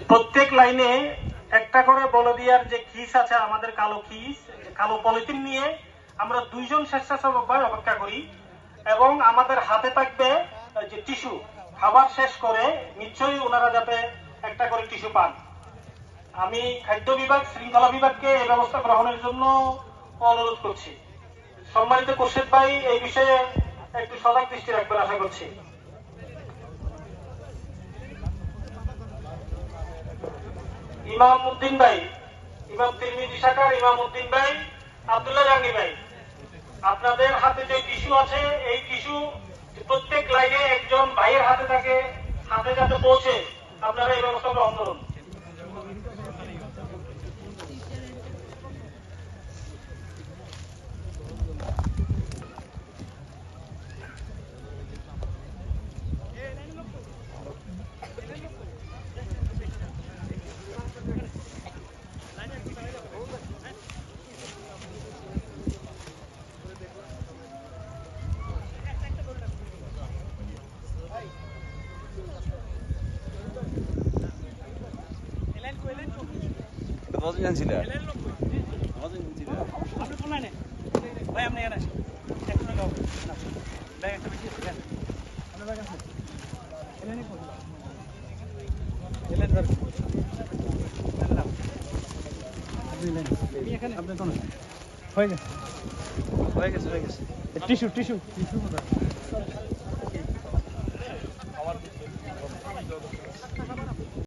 প্রত্যেক লাইনে একটা করে বলে দেওয়ার যে খিস আছে, আমাদের কালো খিস, কালো পলিথিন নিয়ে আমরা দুইজন স্বেচ্ছাসেবক ভাই অপেক্ষা করি এবং আমাদের হাতে থাকবে যে টিস্যু। খাবার শেষ করে নিশ্চয়ই ওনারা যাতে একটা করে টিস্যু পান। আমি খাদ্য বিভাগ, শৃঙ্খলা বিভাগকে এই ব্যবস্থা গ্রহণের জন্য অনুরোধ করছি। সম্মানিত খুরশেদ ভাই এই বিষয়ে একটু সজাগ দৃষ্টি রাখবেন আশা করছি। ইমাম উদ্দিন ভাই, ইমাম তিরমিজি শাখার ইমাম উদ্দিন ভাই, আব্দুল্লাহ জাহাঙ্গীর ভাই, আপনাদের হাতে যে টিস্যু আছে এই টিস্যু প্রত্যেক লাইনে একজন ভাইয়ের হাতে থাকে, হাতে যাতে পৌঁছে আপনারা এই ব্যবস্থা গ্রহণ করুন। Tissue tissue tissue